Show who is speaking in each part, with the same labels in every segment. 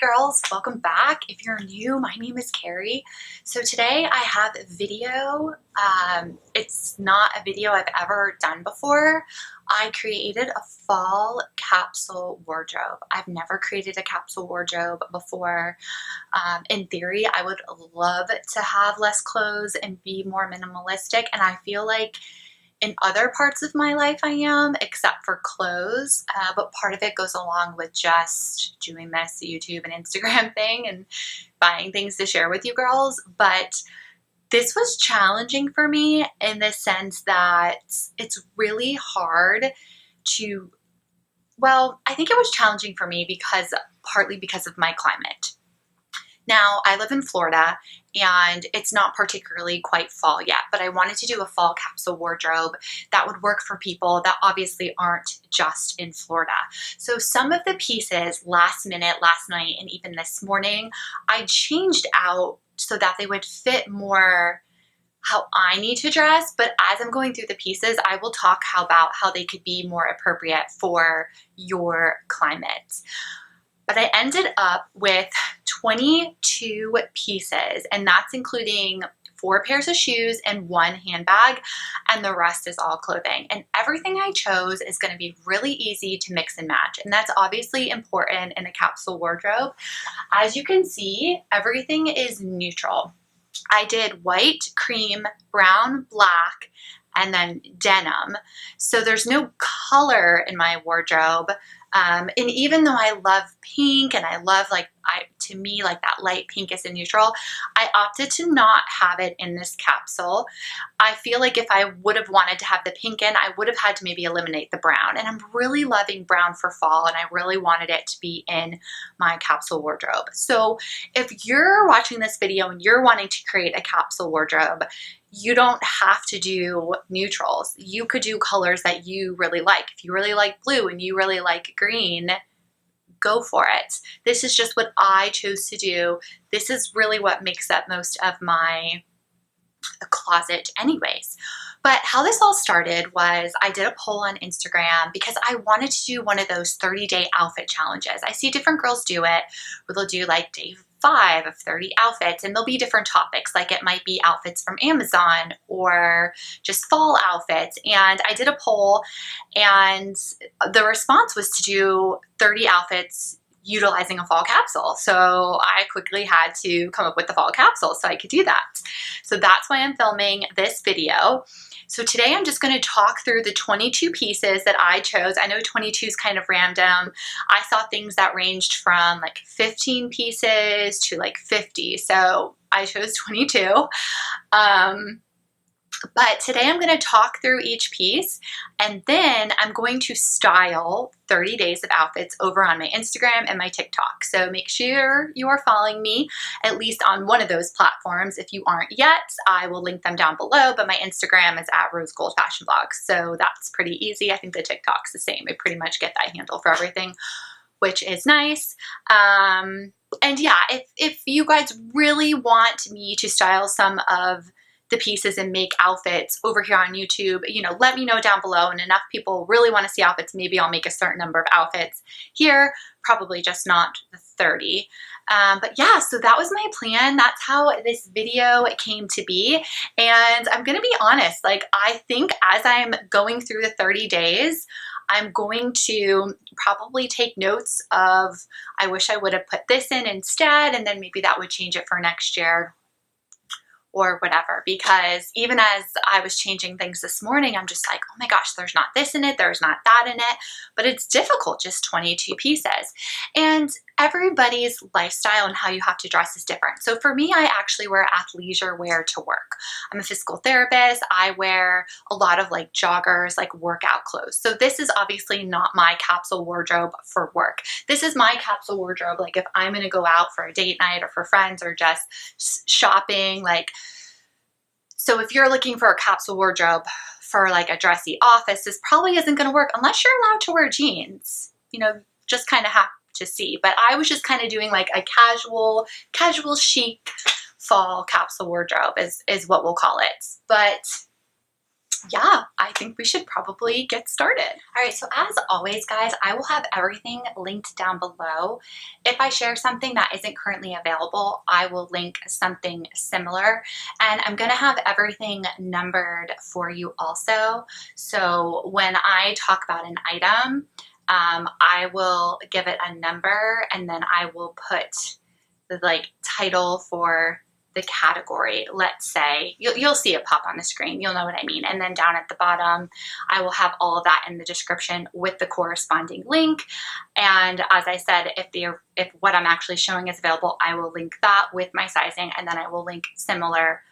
Speaker 1: Girls, welcome back. If you're new, my name is Carrie. So today I have a video. It's not a video I've ever done before. I created a fall capsule wardrobe. I've never created a capsule wardrobe before. In theory, I would love to have less clothes and be more minimalistic, and I feel like in other parts of my life I am, except for clothes, but part of it goes along with just doing this YouTube and Instagram thing and buying things to share with you girls. But this was challenging for me in the sense that it's really hard to, well, I think it was challenging for me partly because of my climate. Now, I live in Florida and it's not particularly quite fall yet, but I wanted to do a fall capsule wardrobe that would work for people that obviously aren't just in Florida. So some of the pieces last minute, last night, and even this morning, I changed out so that they would fit more how I need to dress. But as I'm going through the pieces, I will talk about how they could be more appropriate for your climate. But I ended up with 22 pieces, and that's including 4 pairs of shoes and 1 handbag, and the rest is all clothing. And everything I chose is going to be really easy to mix and match, and that's obviously important in a capsule wardrobe. As you can see, everything is neutral. I did white, cream, brown, black, and then denim. So there's no color in my wardrobe. And even though I love pink and I love to me that light pink is a neutral, I opted to not have it in this capsule. I feel like if I would have wanted to have the pink in, I would have had to maybe eliminate the brown. And I'm really loving brown for fall, and I really wanted it to be in my capsule wardrobe. So if you're watching this video and you're wanting to create a capsule wardrobe, you don't have to do neutrals. You could do colors that you really like. If you really like blue and you really like green, go for it. This is just what I chose to do. This is really what makes up most of my closet anyways. But how this all started was I did a poll on Instagram because I wanted to do one of those 30-day outfit challenges. I see different girls do it where they'll do like day 5 of 30 outfits, and there'll be different topics. Like it might be outfits from Amazon or just fall outfits. And I did a poll, and the response was to do 30 outfits utilizing a fall capsule. So I quickly had to come up with the fall capsule so I could do that. So that's why I'm filming this video. So today I'm just going to talk through the 22 pieces that I chose. I know 22 is kind of random. I saw things that ranged from like 15 pieces to like 50. So I chose 22. But today I'm going to talk through each piece, and then I'm going to style 30 days of outfits over on my Instagram and my TikTok. So make sure you are following me at least on one of those platforms. If you aren't yet, I will link them down below, but my Instagram is at Rose Gold Fashion Vlog. So that's pretty easy. I think the TikTok's the same. I pretty much get that handle for everything, which is nice. And yeah, if you guys really want me to style some of the pieces and make outfits over here on YouTube, let me know down below. And enough people really want to see outfits, maybe I'll make a certain number of outfits here, probably just not the 30. But yeah, so that was my plan. That's how this video came to be. And I'm going to be honest, I think as I'm going through the 30 days, I'm going to probably take notes of, I wish I would have put this in instead, and then maybe that would change it for next year or whatever. Because even as I was changing things this morning, I'm just like, oh my gosh, there's not this in it, there's not that in it. But it's difficult, just 22 pieces. And everybody's lifestyle and how you have to dress is different. So for me, I actually wear athleisure wear to work. I'm a physical therapist. I wear a lot of joggers, workout clothes. So this is obviously not my capsule wardrobe for work. This is my capsule wardrobe if I'm going to go out for a date night or for friends or just shopping. So if you're looking for a capsule wardrobe for a dressy office, this probably isn't going to work unless you're allowed to wear jeans. Just kind of have to see. But I was just kind of doing a casual chic fall capsule wardrobe is what we'll call it. But yeah, I think we should probably get started. All right, so as always, guys, I will have everything linked down below. If I share something that isn't currently available, I will link something similar. And I'm gonna have everything numbered for you also. So when I talk about an item, I will give it a number, and then I will put the title for the category. Let's say you'll see it pop on the screen, you'll know what I mean. And then down at the bottom I will have all of that in the description with the corresponding link. And as I said, if what I'm actually showing is available, I will link that with my sizing, and then I will link similar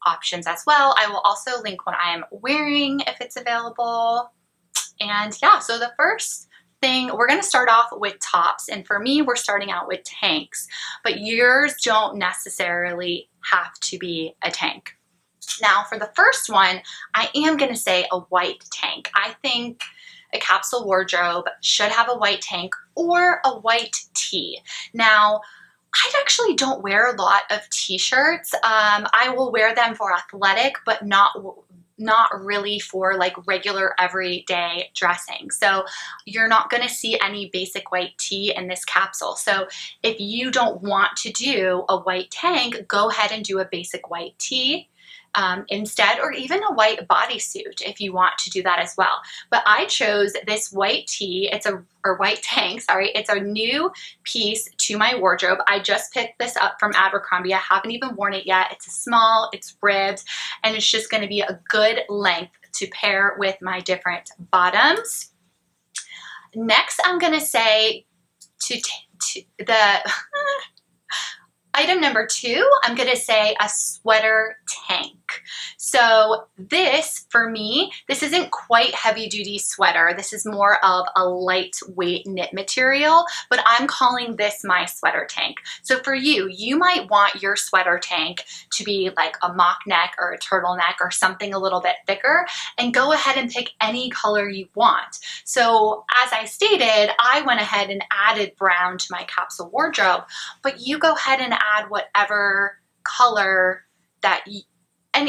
Speaker 1: options as well. I will also link what I am wearing if it's available. And yeah, so the first thing, we're going to start off with tops, and for me we're starting out with tanks, but yours don't necessarily have to be a tank. Now for the first one, I am going to say a white tank. I think a capsule wardrobe should have a white tank or a white tee. Now I actually don't wear a lot of t-shirts. I will wear them for athletic, but not really for like regular everyday dressing. So you're not going to see any basic white tee in this capsule. So if you don't want to do a white tank, go ahead and do a basic white tee instead, or even a white bodysuit if you want to do that as well. But I chose this white tee. Or white tank, sorry. It's a new piece to my wardrobe. I just picked this up from Abercrombie. I haven't even worn it yet. It's a small, it's ribbed, and it's just going to be a good length to pair with my different bottoms. Next, I'm going to say item number 2, I'm going to say a sweater tank. So this, for me, this isn't quite heavy duty sweater. This is more of a lightweight knit material, but I'm calling this my sweater tank. So for you, you might want your sweater tank to be like a mock neck or a turtleneck or something a little bit thicker, and go ahead and pick any color you want. So as I stated, I went ahead and added brown to my capsule wardrobe, but you go ahead and add whatever color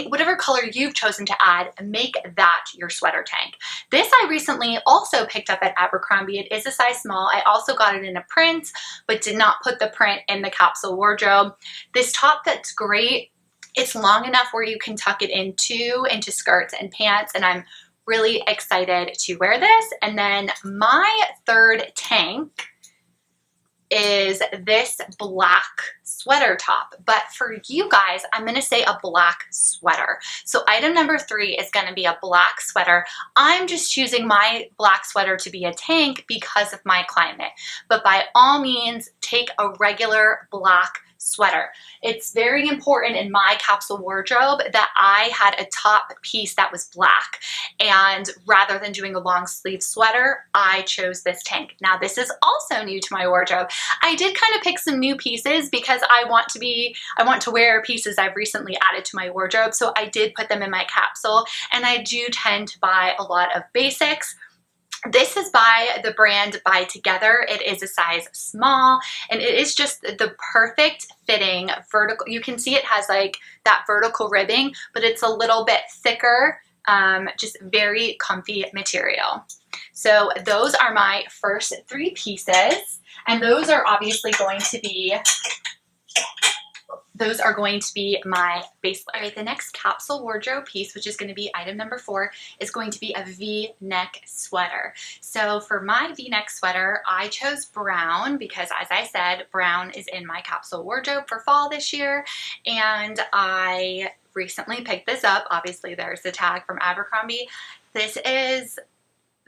Speaker 1: whatever color you've chosen to add, make that your sweater tank. This I recently also picked up at Abercrombie. It is a size small. I also got it in a print, but did not put the print in the capsule wardrobe. This top fits great. It's long enough where you can tuck it into skirts and pants, and I'm really excited to wear this. And then my third tank is this black sweater top, but for you guys, I'm going to say a black sweater. So item number 3 is going to be a black sweater. I'm just choosing my black sweater to be a tank because of my climate, but by all means, take a regular black sweater. It's very important in my capsule wardrobe that I had a top piece that was black, and rather than doing a long sleeve sweater, I chose this tank. Now this is also new to my wardrobe. I did kind of pick some new pieces because I want to wear pieces I've recently added to my wardrobe, so I did put them in my capsule, and I do tend to buy a lot of basics. This is by the brand Buy Together. It is a size small, and it is just the perfect fitting vertical. You can see it has like that vertical ribbing, but it's a little bit thicker, just very comfy material. So those are my first 3 pieces, and those are obviously going to be my base layer. All right, the next capsule wardrobe piece, which is going to be item number 4, is going to be a V-neck sweater. So for my V-neck sweater, I chose brown because, as I said, brown is in my capsule wardrobe for fall this year, and I recently picked this up. Obviously, there's the tag from Abercrombie. This is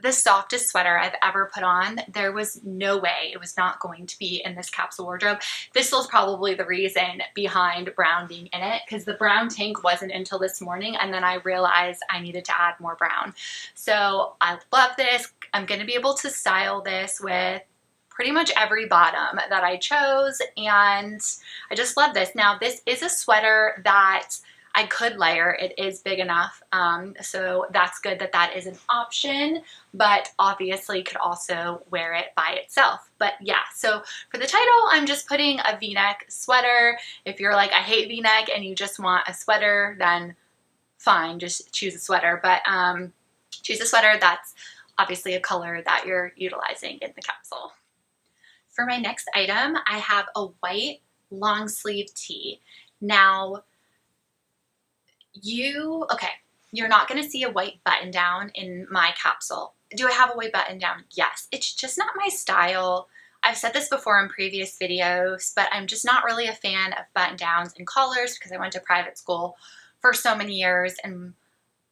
Speaker 1: the softest sweater I've ever put on. There was no way it was not going to be in this capsule wardrobe. This was probably the reason behind brown being in it, because the brown tank wasn't until this morning, and then I realized I needed to add more brown. So I love this. I'm going to be able to style this with pretty much every bottom that I chose, and I just love this. Now this is a sweater that I could layer. It is big enough, so that's good that that is an option, but obviously could also wear it by itself. But yeah, so for the title, I'm just putting a V-neck sweater. If you're like, I hate V-neck and you just want a sweater, then fine, just choose a sweater, but choose a sweater that's obviously a color that you're utilizing in the capsule. For my next item, I have a white long sleeve tee. Now, you're not gonna see a white button down in my capsule. Do I have a white button down? Yes. It's just not my style. I've said this before in previous videos, but I'm just not really a fan of button downs and collars because I went to private school for so many years, and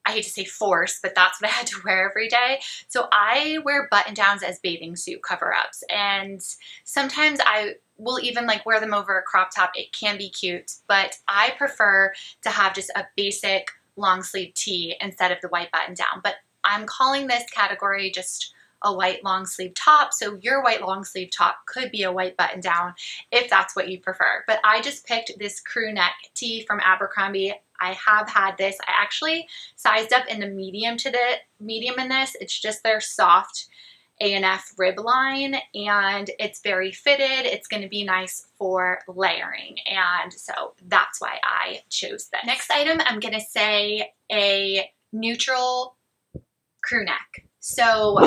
Speaker 1: I hate to say forced, but that's what I had to wear every day. So I wear button downs as bathing suit cover-ups, and sometimes I will even like wear them over a crop top. It can be cute, but I prefer to have just a basic long sleeve tee instead of the white button down. But I'm calling this category just a white long sleeve top. So your white long sleeve top could be a white button down if that's what you prefer. But I just picked this crew neck tee from Abercrombie. I have had this. I actually sized up in the medium in this. It's just their soft A&F rib line, and it's very fitted. It's going to be nice for layering, and so that's why I chose this. Next item, I'm going to say a neutral crew neck. So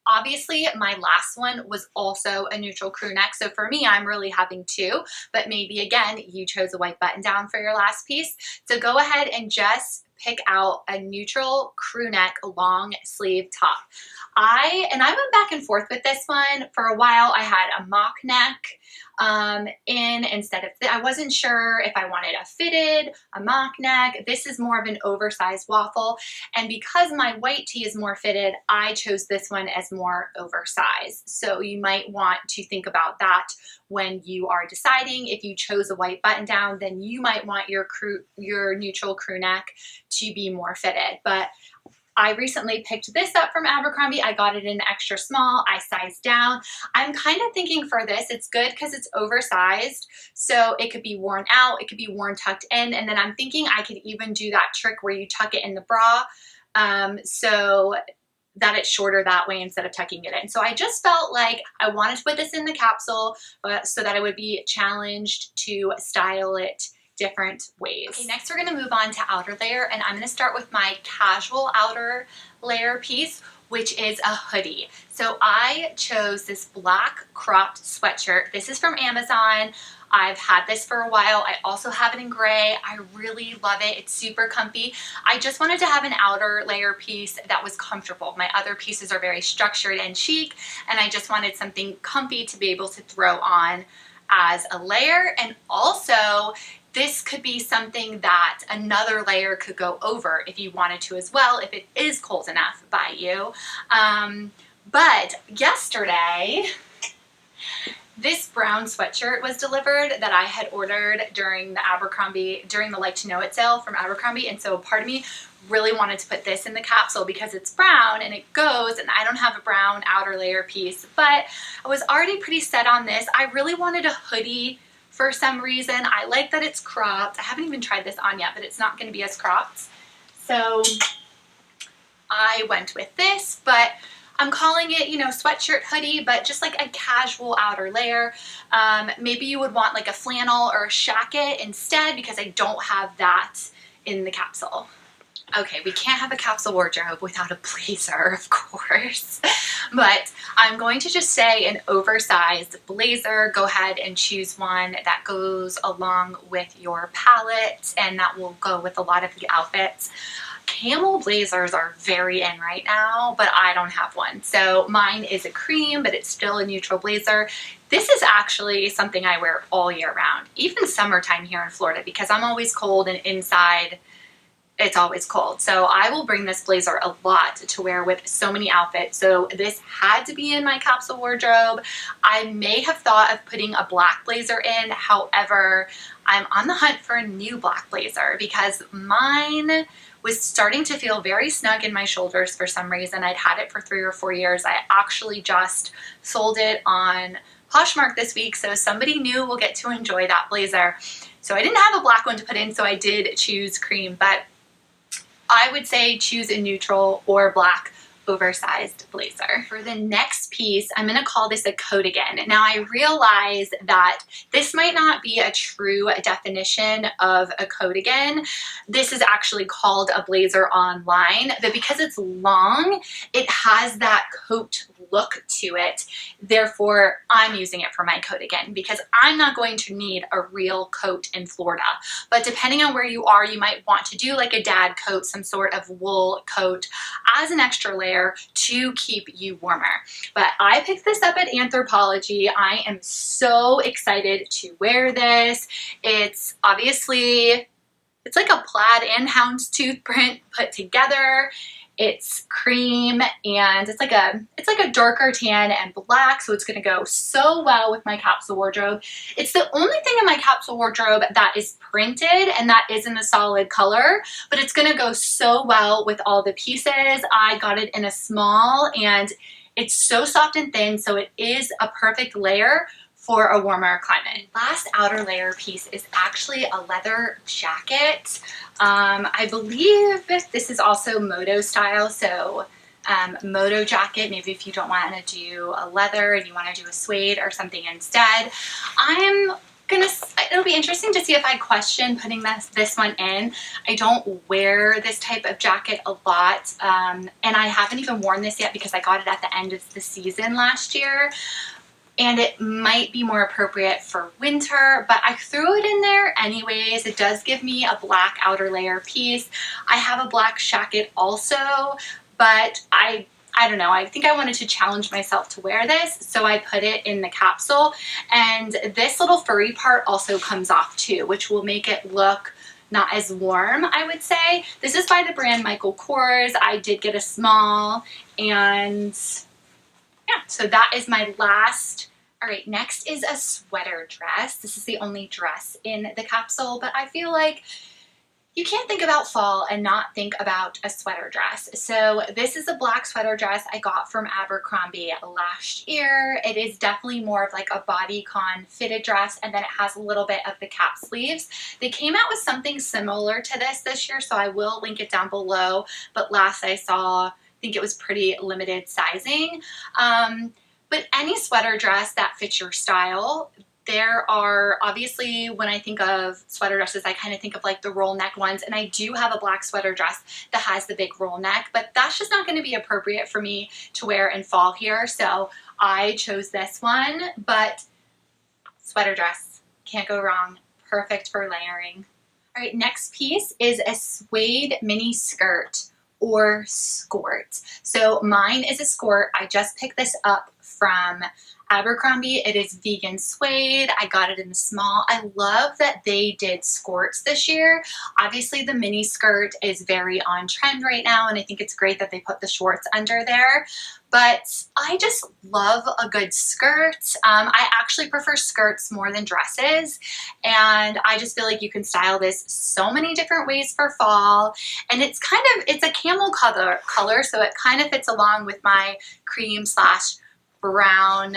Speaker 1: obviously my last one was also a neutral crew neck, so for me I'm really having two, but maybe again you chose a white button down for your last piece. So go ahead and just pick out a neutral crew neck long sleeve top. I went back and forth with this one. For a while I had a mock neck instead of, I wasn't sure if I wanted a fitted, a mock neck. This is more of an oversized waffle, and because my white tee is more fitted, I chose this one as more oversized. So you might want to think about that when you are deciding. If you chose a white button down, then you might want your neutral crew neck to be more fitted. But I recently picked this up from Abercrombie. I got it in extra small. I sized down. I'm kind of thinking for this, it's good because it's oversized. So it could be worn out. It could be worn tucked in. And then I'm thinking I could even do that trick where you tuck it in the bra so that it's shorter that way instead of tucking it in. So I just felt like I wanted to put this in the capsule so that I would be challenged to style it different ways. Okay, next we're gonna move on to outer layer, and I'm gonna start with my casual outer layer piece, which is a hoodie. So I chose this black cropped sweatshirt. This is from Amazon. I've had this for a while. I also have it in gray. I really love it. It's super comfy. I just wanted to have an outer layer piece that was comfortable. My other pieces are very structured and chic, and I just wanted something comfy to be able to throw on as a layer. And also, this could be something that another layer could go over if you wanted to as well, if it is cold enough by you. But yesterday, this brown sweatshirt was delivered that I had ordered during the Like to Know It sale from Abercrombie. And so part of me really wanted to put this in the capsule because it's brown and it goes, and I don't have a brown outer layer piece, but I was already pretty set on this. I really wanted a hoodie for some reason. I like that it's cropped. I haven't even tried this on yet, but it's not going to be as cropped. So I went with this, but I'm calling it, you know, sweatshirt hoodie, but just like a casual outer layer. Maybe you would want like a flannel or a shacket instead, because I don't have that in the capsule. Okay, we can't have a capsule wardrobe without a blazer, of course, but I'm going to just say an oversized blazer. Go ahead and choose one that goes along with your palette, and that will go with a lot of the outfits. Camel blazers are very in right now, but I don't have one. So mine is a cream, but it's still a neutral blazer. This is actually something I wear all year round, even summertime here in Florida, because I'm always cold and inside it's always cold. So I will bring this blazer a lot to wear with so many outfits. So this had to be in my capsule wardrobe. I may have thought of putting a black blazer in. However, I'm on the hunt for a new black blazer because mine was starting to feel very snug in my shoulders for some reason. I'd had it for 3 or 4 years. I actually just sold it on POSHMARK this week, so somebody new will get to enjoy that blazer. So I didn't have a black one to put in, so I did choose cream, but I would say choose a neutral or black oversized blazer. For the next piece, I'm gonna call this a coat again. Now I realize that this might not be a true definition of a coat again. This is actually called a blazer online, but because it's long, it has that coat look to it. Therefore, I'm using it for my coat again because I'm not going to need a real coat in Florida. But depending on where you are, you might want to do like a dad coat, some sort of wool coat as an extra layer to keep you warmer. But I picked this up at Anthropologie. I am so excited to wear this. It's obviously, it's like a plaid and houndstooth print put together. It's cream and it's like a darker tan and black, so it's gonna go so well with my capsule wardrobe. It's the only thing in my capsule wardrobe that is printed and that is in a solid color, but it's gonna go so well with all the pieces. I got it in a small and it's so soft and thin, so it is a perfect layer for a warmer climate. Last outer layer piece is actually a leather jacket. I believe this is also moto style, so moto jacket, maybe if you don't want to do a leather and you want to do a suede or something instead. It'll be interesting to see if I question putting this one in. I don't wear this type of jacket a lot, and I haven't even worn this yet because I got it at the end of the season last year. And it might be more appropriate for winter, but I threw it in there anyways. It does give me a black outer layer piece. I have a black jacket also, but I don't know, I think I wanted to challenge myself to wear this, so I put it in the capsule. And this little furry part also comes off too, which will make it look not as warm, I would say. This is by the brand Michael Kors. I did get a small, and yeah, so that is my last. All right, next is a sweater dress. This is the only dress in the capsule, but I feel like you can't think about fall and not think about a sweater dress. So this is a black sweater dress I got from Abercrombie last year. It is definitely more of like a bodycon fitted dress, and then it has a little bit of the cap sleeves. They came out with something similar to this year, so I will link it down below, but last I saw, I think it was pretty limited sizing. But any sweater dress that fits your style. There are, obviously, when I think of sweater dresses, I kind of think of like the roll neck ones, and I do have a black sweater dress that has the big roll neck, but that's just not going to be appropriate for me to wear in fall here, so I chose this one. But sweater dress, can't go wrong, perfect for layering. All right, next piece is a suede mini skirt or skort. So mine is a skort. I just picked this up from Abercrombie. It is vegan suede. I got it in the small. I love that they did skirts this year. Obviously the mini skirt is very on trend right now, and I think it's great that they put the shorts under there. But I just love a good skirt. I actually prefer skirts more than dresses, and I just feel like you can style this so many different ways for fall. And it's a camel color, so it kind of fits along with my cream slash brown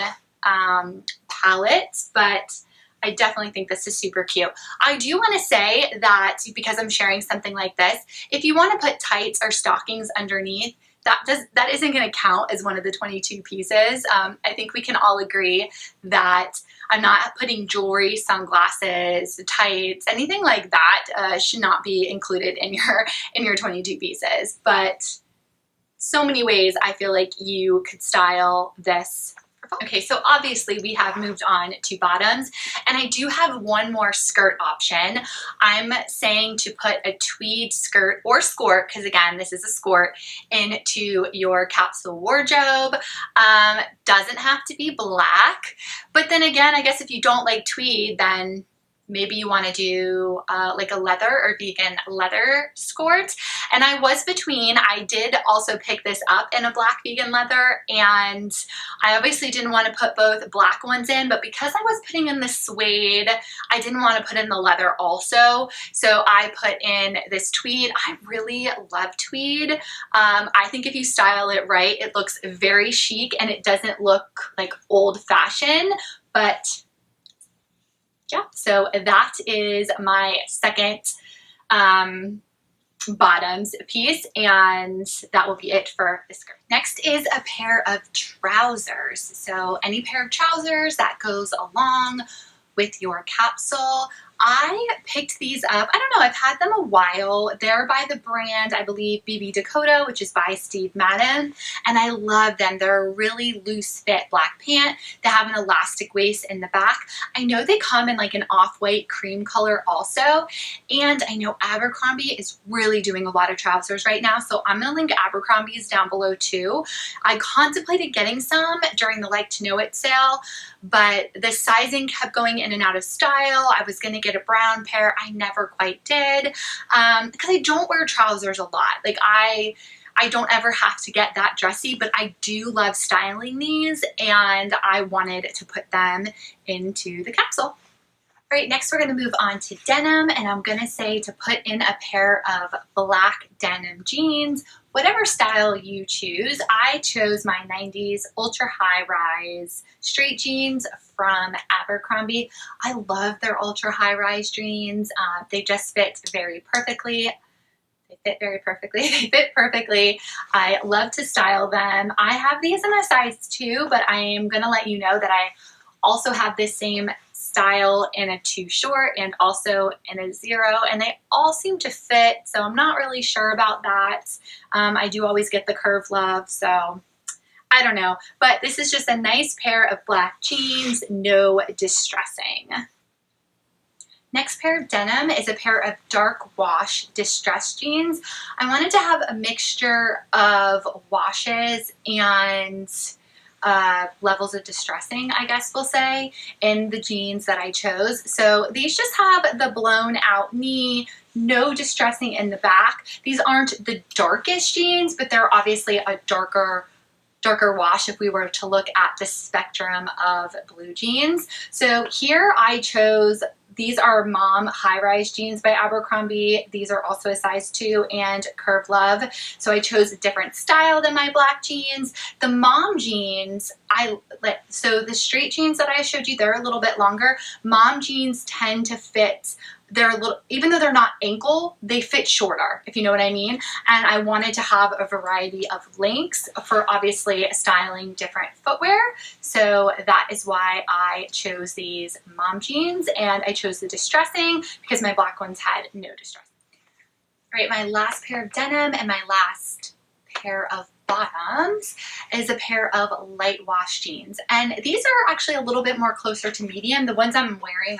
Speaker 1: palette, but I definitely think this is super cute. I do want to say that because I'm sharing something like this, if you want to put tights or stockings underneath, that isn't going to count as one of the 22 pieces. I think we can all agree that I'm not putting jewelry, sunglasses, tights, anything like that should not be included in your 22 pieces. But so many ways I feel like you could style this. Okay, so obviously we have moved on to bottoms, and I do have one more skirt option. I'm saying to put a tweed skirt or skort, because again, this is a skort, into your capsule wardrobe. Doesn't have to be black, but then again, I guess if you don't like tweed, then maybe you want to do like a leather or vegan leather skort. And I was between. I did also pick this up in a black vegan leather, and I obviously didn't want to put both black ones in, but because I was putting in the suede, I didn't want to put in the leather also, so I put in this tweed. I really love tweed. I think if you style it right, it looks very chic and it doesn't look like old-fashioned, but yeah, so that is my second bottoms piece, and that will be it for the skirt. Next is a pair of trousers. So any pair of trousers that goes along with your capsule. I picked these up. I don't know, I've had them a while. They're by the brand, I believe, BB Dakota, which is by Steve Madden, and I love them. They're a really loose fit black pant. They have an elastic waist in the back. I know they come in like an off-white cream color also, and I know Abercrombie is really doing a lot of trousers right now, so I'm gonna link Abercrombie's down below too. I contemplated getting some during the Like to Know It sale, but the sizing kept going in and out of style. I was gonna get a brown pair. I never quite did because I don't wear trousers a lot. Like I don't ever have to get that dressy, but I do love styling these, and I wanted to put them into the capsule. All right, next we're going to move on to denim, and I'm going to say to put in a pair of black denim jeans, whatever style you choose. I chose my 90s ultra high rise straight jeans from Abercrombie. I love their ultra high rise jeans. They just fit very perfectly. They fit very perfectly. They fit perfectly. I love to style them. I have these in a size 2, but I am going to let you know that I also have this same style in a 2 short and also in a 0, and they all seem to fit, so I'm not really sure about that. I do always get the curve love, so I don't know, but this is just a nice pair of black jeans, no distressing. Next pair of denim is a pair of dark wash distressed jeans. I wanted to have a mixture of washes and levels of distressing, I guess we'll say, in the jeans that I chose. So these just have the blown out knee, no distressing in the back. These aren't the darkest jeans, but they're obviously a darker wash if we were to look at the spectrum of blue jeans. So here I chose, these are mom high-rise jeans by Abercrombie. These are also a size 2 and Curve Love. So I chose a different style than my black jeans. The mom jeans, so the straight jeans that I showed you, they're a little bit longer. Mom jeans tend to fit, they're a little, even though they're not ankle, they fit shorter, if you know what I mean. And I wanted to have a variety of lengths for obviously styling different footwear. So that is why I chose these mom jeans, and I chose the distressing because my black ones had no distressing. All right, my last pair of denim and my last pair of bottoms is a pair of light wash jeans, and these are actually a little bit more closer to medium. The ones I'm wearing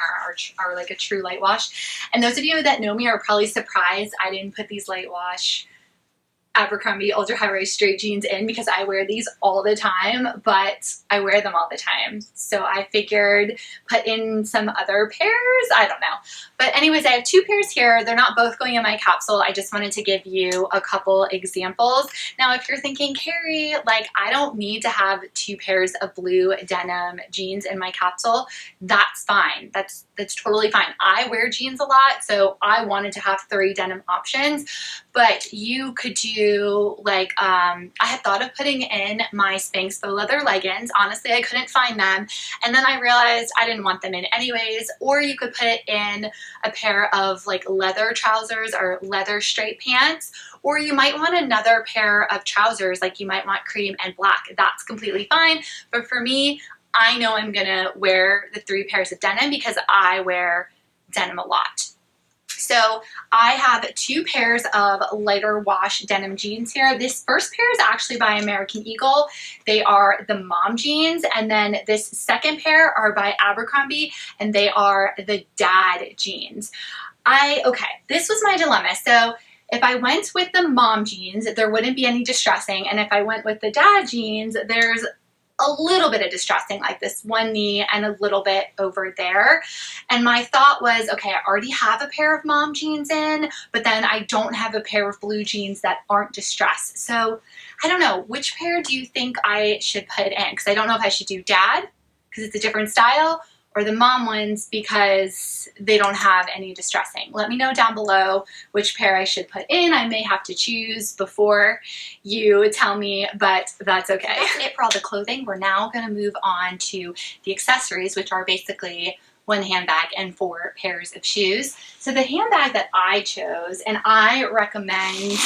Speaker 1: are like a true light wash, and those of you that know me are probably surprised I didn't put these light wash Abercrombie ultra high rise straight jeans in because I wear these all the time, but I wear them all the time. So I figured put in some other pairs. I don't know. But anyways, I have 2 pairs here. They're not both going in my capsule. I just wanted to give you a couple examples. Now, if you're thinking, Carrie, like I don't need to have 2 pairs of blue denim jeans in my capsule, that's fine. That's totally fine. I wear jeans a lot, so I wanted to have 3 denim options. But you could do like, I had thought of putting in my Spanx faux leather leggings. Honestly, I couldn't find them. And then I realized I didn't want them in anyways. Or you could put in a pair of like leather trousers or leather straight pants. Or you might want another pair of trousers, like you might want cream and black. That's completely fine. But for me, I know I'm gonna wear the 3 pairs of denim because I wear denim a lot. So I have 2 pairs of lighter wash denim jeans here. This first pair is actually by American Eagle. They are the mom jeans. And then this second pair are by Abercrombie, and they are the dad jeans. Okay, this was my dilemma. So if I went with the mom jeans, there wouldn't be any distressing. And if I went with the dad jeans, there's a little bit of distressing, like this one knee and a little bit over there. And my thought was, okay, I already have a pair of mom jeans in, but then I don't have a pair of blue jeans that aren't distressed. So I don't know, which pair do you think I should put in? Because I don't know if I should do dad, because it's a different style, or the mom ones because they don't have any distressing. Let me know down below which pair I should put in. I may have to choose before you tell me, but that's okay. That's it for all the clothing. We're now gonna move on to the accessories, which are basically one handbag and 4 pairs of shoes. So the handbag that I chose, and I recommend,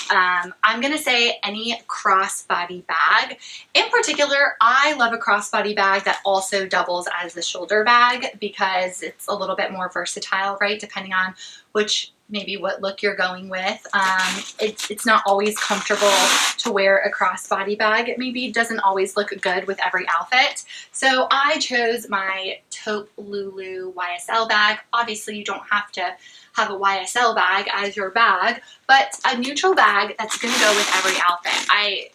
Speaker 1: I'm gonna say any crossbody bag. In particular, I love a crossbody bag that also doubles as a shoulder bag because it's a little bit more versatile, right? Depending on maybe what look you're going with. It's not always comfortable to wear a crossbody bag. It maybe doesn't always look good with every outfit. So I chose my taupe Lulu YSL bag. Obviously, you don't have to have a YSL bag as your bag, but a neutral bag that's going to go with every outfit.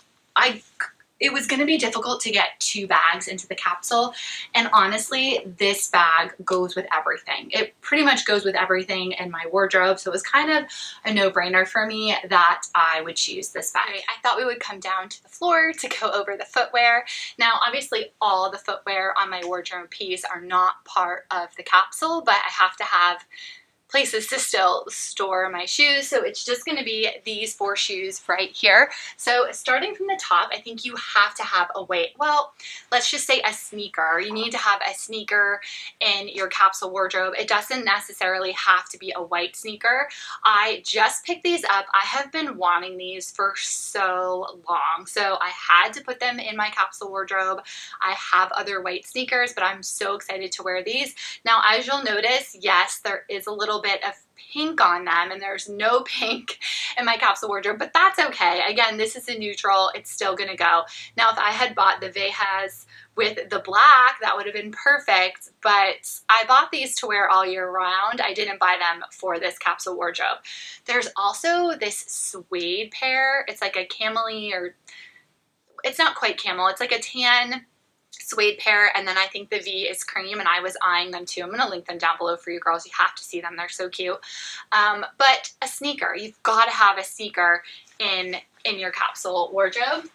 Speaker 1: It was going to be difficult to get 2 bags into the capsule, and honestly, this bag goes with everything. It pretty much goes with everything in my wardrobe, so it was kind of a no-brainer for me that I would choose this bag. I thought we would come down to the floor to go over the footwear. Now, obviously, all the footwear on my wardrobe piece are not part of the capsule, but I have to have places to still store my shoes, so it's just going to be these 4 shoes right here. So starting from the top, I think you have to have let's just say a sneaker. You need to have a sneaker in your capsule wardrobe. It doesn't necessarily have to be a white sneaker. I just picked these up. I have been wanting these for so long, so I had to put them in my capsule wardrobe. I have other white sneakers, but I'm so excited to wear these. Now, as you'll notice, yes, there is a little bit of pink on them, and there's no pink in my capsule wardrobe, but that's okay. Again, this is a neutral. It's still gonna go. Now, if I had bought the Vejas with the black, that would have been perfect, but I bought these to wear all year round. I didn't buy them for this capsule wardrobe. There's also this suede pair. It's like a camel-y, or it's not quite camel. It's like a tan suede pair, and then I think the V is cream, and I was eyeing them too. I'm going to link them down below for you girls. You have to see them. They're so cute. But a sneaker. You've got to have a sneaker in your capsule wardrobe.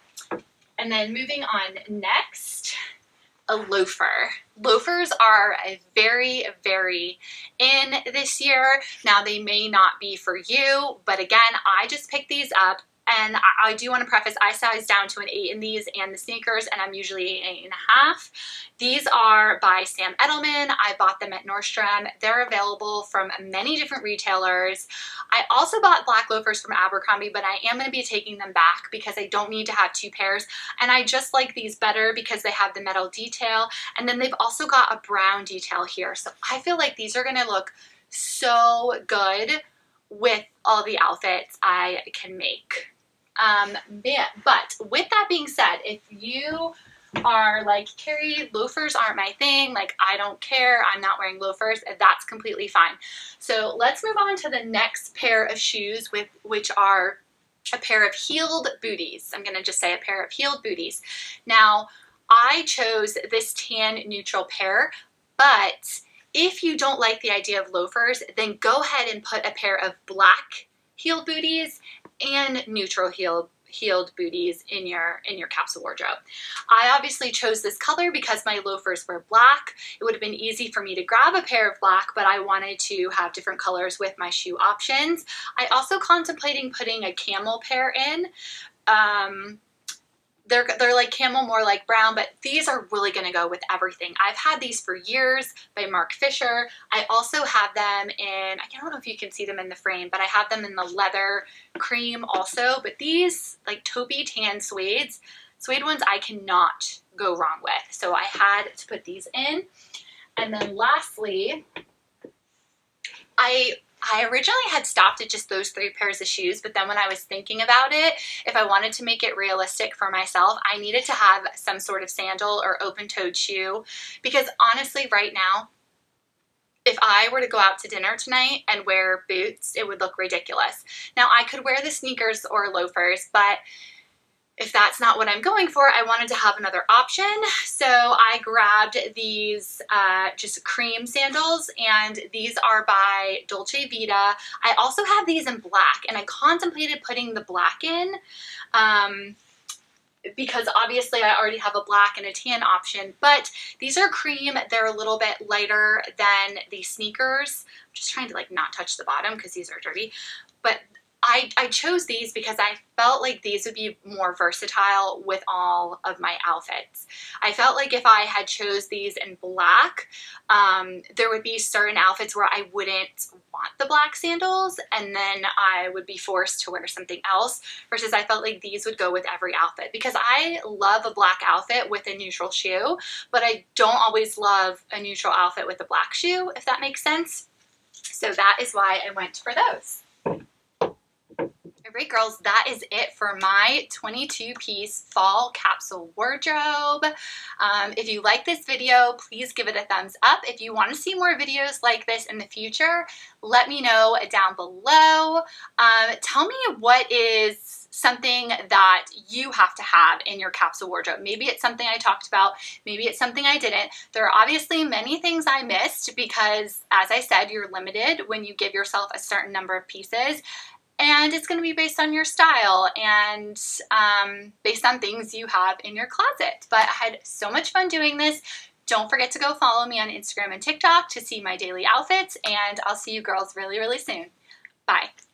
Speaker 1: And then moving on next, a loafer. Loafers are very, very in this year. Now, they may not be for you, but again, I just picked these up. And I do want to preface, I sized down to an 8 in these and the sneakers, and I'm usually 8.5. These are by Sam Edelman. I bought them at Nordstrom. They're available from many different retailers. I also bought black loafers from Abercrombie, but I am going to be taking them back because I don't need to have 2 pairs. And I just like these better because they have the metal detail. And then they've also got a brown detail here. So I feel like these are going to look so good with all the outfits I can make. But with that being said, if you are like, Carrie, loafers aren't my thing, like I don't care, I'm not wearing loafers, that's completely fine. So let's move on to the next pair of shoes, which are a pair of heeled booties. I'm going to just say a pair of heeled booties. Now, I chose this tan neutral pair, but if you don't like the idea of loafers, then go ahead and put a pair of black heeled booties and neutral heeled booties in your capsule wardrobe. I obviously chose this color because my loafers were black. It would have been easy for me to grab a pair of black, but I wanted to have different colors with my shoe options. I also contemplating putting a camel pair in. They're like camel, more like brown, but these are really going to go with everything. I've had these for years by Mark Fisher. I also have them in, I don't know if you can see them in the frame, but I have them in the leather cream also. But these like taupey tan suede ones I cannot go wrong with. So I had to put these in. And then lastly, I originally had stopped at just those 3 pairs of shoes, but then when I was thinking about it, if I wanted to make it realistic for myself, I needed to have some sort of sandal or open-toed shoe, because honestly, right now, if I were to go out to dinner tonight and wear boots, it would look ridiculous. Now, I could wear the sneakers or loafers, but if that's not what I'm going for, I wanted to have another option. So I grabbed these just cream sandals, and these are by Dolce Vita. I also have these in black, and I contemplated putting the black in because obviously I already have a black and a tan option, but these are cream. They're a little bit lighter than the sneakers. I'm just trying to like not touch the bottom because these are dirty, but I chose these because I felt like these would be more versatile with all of my outfits. I felt like if I had chose these in black, there would be certain outfits where I wouldn't want the black sandals, and then I would be forced to wear something else, versus I felt like these would go with every outfit, because I love a black outfit with a neutral shoe, but I don't always love a neutral outfit with a black shoe, if that makes sense. So that is why I went for those. Alright girls, that is it for my 22-piece fall capsule wardrobe. If you like this video, please give it a thumbs up. If you want to see more videos like this in the future, let me know down below. Tell me what is something that you have to have in your capsule wardrobe. Maybe it's something I talked about, maybe it's something I didn't. There are obviously many things I missed because, as I said, you're limited when you give yourself a certain number of pieces. And it's going to be based on your style and based on things you have in your closet. But I had so much fun doing this. Don't forget to go follow me on Instagram and TikTok to see my daily outfits. And I'll see you girls really, really soon. Bye.